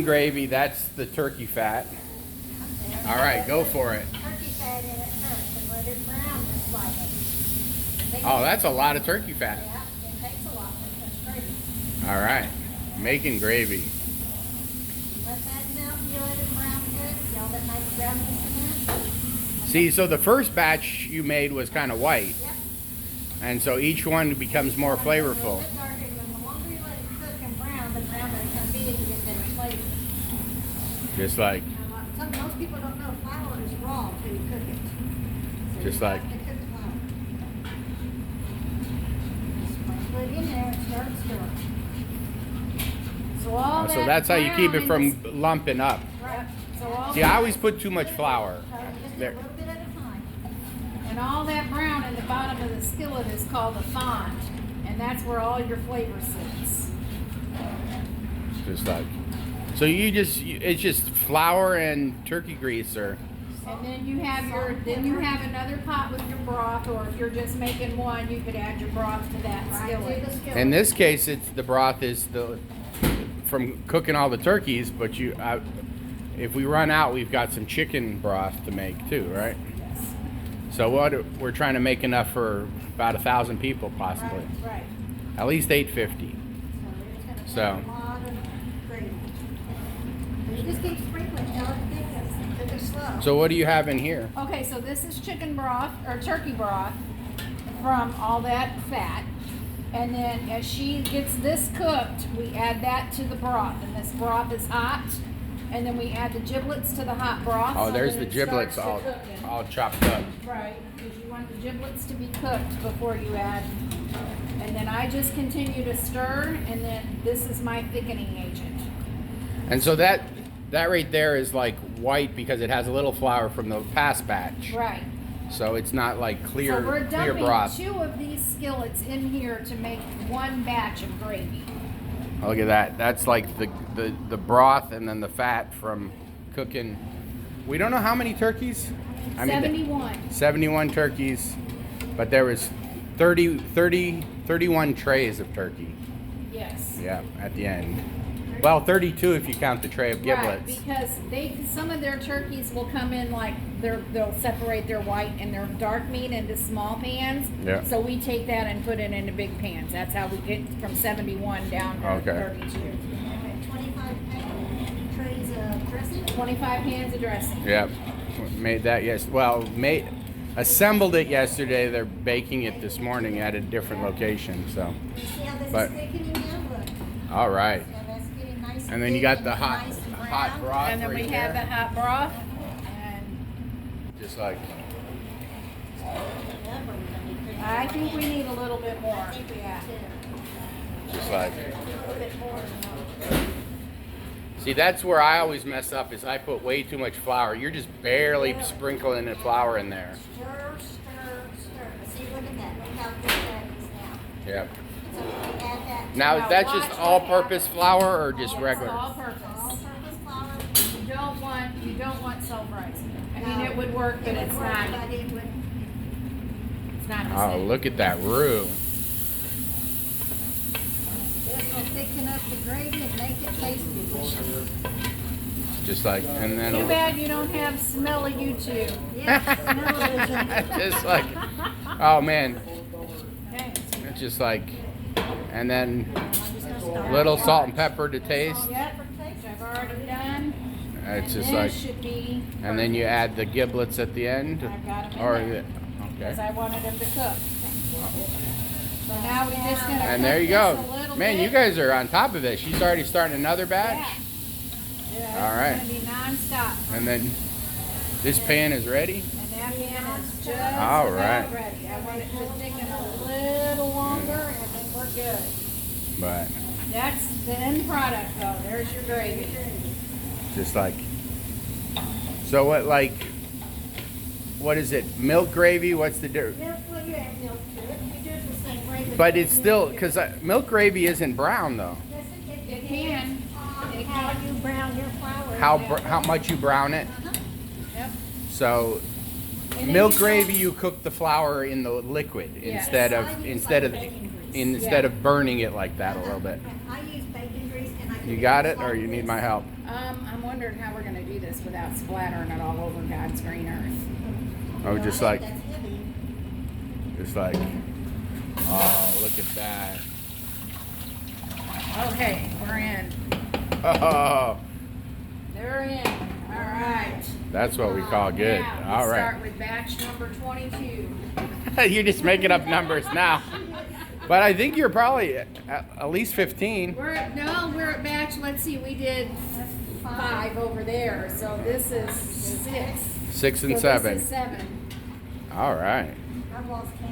Gravy, that's the turkey fat. All right, go for it. Turkey fat in it first and let it brown just slightly. Oh, that's a lot of turkey fat. Yeah, it takes a lot to cook gravy. All right, making gravy. Let that melt, you let it brown good. See all that nice brownness in there? See, so the first batch you made was kind of white, Yep. and so each one becomes more A little flavorful. bit darker, and the longer you let it cook and brown, the browner it can be and you get better flavor. Just like, Most people don't know flour is raw until you cook it. So Just you like- have to cook flour. Just put it in there and start stirring. So all so that's how you keep it brown from lumping up. Right. So all See, I always put too much flour. Just a There. little bit at a time. and all that brown in the bottom of the skillet is called a fond, and that's where all your flavor sits. Just like, so it's just flour and turkey grease, or And then you have another pot with your broth, or if you're just making one, you could add your broth to that Right to skillet. the skillet. in this case, it's the broth is from cooking all the turkeys. But if we run out, we've got some chicken broth to make too, right? Yes. So we're trying to make enough for about 1,000 people, possibly. Right. At least 850. So So. a lot of gravy. You just keep sprinkling till it thickens. Cook it slow. So what do you have in here? Okay, so this is chicken broth or turkey broth from all that fat. And then as she gets this cooked, we add that to the broth. And this broth is hot. And then we add the giblets to the hot broth. Oh, so there's that the it giblets starts to all cooking. all chopped up. Right, because you want the giblets to be cooked before you add. And then I just continue to stir, and then this is my thickening agent. And so that right there is like white because it has a little flour from the past batch. Right. So it's not like clear So we're clear dumping broth. 2 of these skillets in here to make 1 batch of gravy. Oh, look at that. That's like the broth and then the fat from cooking. We don't know how many turkeys. 71. 71 turkeys, but there was 31 trays of turkey. Yes. Yeah, at the end. Well, 32 if you count the tray of giblets. Right, because some of their turkeys will come in like they'll separate their white and their dark meat into small pans. Yeah. So we take that and put it into big pans. That's how we get from 71 down to Okay. 32. Okay, 25 trays of dressing. 25 pans of dressing. Yep. Made that assembled it yesterday. They're baking it this morning at a different location. So, You see how this But- is thickening now? Look. all right. So that's getting nice And then you thick got and the hot nice and hot brown. broth And then right we have the there. hot broth. And Just like, Yep, we're gonna be pretty I think we need a little bit more. I think we Yeah. do. just like. A little bit more than See, that's where I always mess up. Is I put way too much flour. You're just barely sprinkling the flour in there. Stir, stir, stir. See, look at that. Look how thick that is now. Yep. So we add that to Now, Now is that just watch all-purpose flour or just It's regular? all-purpose. all-purpose flour. You don't want self-rised. I mean, No. it would work, but It would it's work, not. but it would- It's not the Oh, same. look at that roux. This will thicken up the gravy and make it taste delicious. Just like, and then Too bad you don't have smelly YouTube. Yeah, smell it. just like, oh man, Okay. it's just like, and then I'm just gonna start. little salt and pepper to taste. Yep, which I've already done. It's just And like, this should be. and then you add the giblets at the end, I've got 'em in or there. Because okay. I wanted them to cook. So now we just gonna. And cook there you this go. a little Man, bit. you guys are on top of it. She's already starting another batch. Yeah. Yeah, All right. It's gonna be nonstop. And then this pan is ready. And that pan is just All about right. ready. I want it to thicken a little longer, and I think we're good. But That's the end product, though. There's your gravy. just like, so what is it? Milk gravy? What's the difference? Milk, well, you add milk to it. You do it the same way. But it's you still, do it. because milk gravy isn't brown though. Yes, it It can. It How can. you brown your flour. How much you brown it? Yep. So And then milk you gravy, don't- you cook the flour in the liquid Yes. instead I of use instead like of bacon grease. instead Yeah. of burning it like that a little bit. I use bacon grease and I. You put got in it, or like you need this. my help? I'm wondering how we're gonna do this without splattering it all over God's green earth. Oh, just like, That's heavy. oh, look at that. Okay, we're in. Oh, They're in. All right. that's what we call good. Now, All we right. start with batch number 22. You're just making up numbers now. But I think you're probably at least 15. We're at batch. Let's see, we did 5 over there, so this is 6. 6 and So 7. This is 7. All right. I've lost count.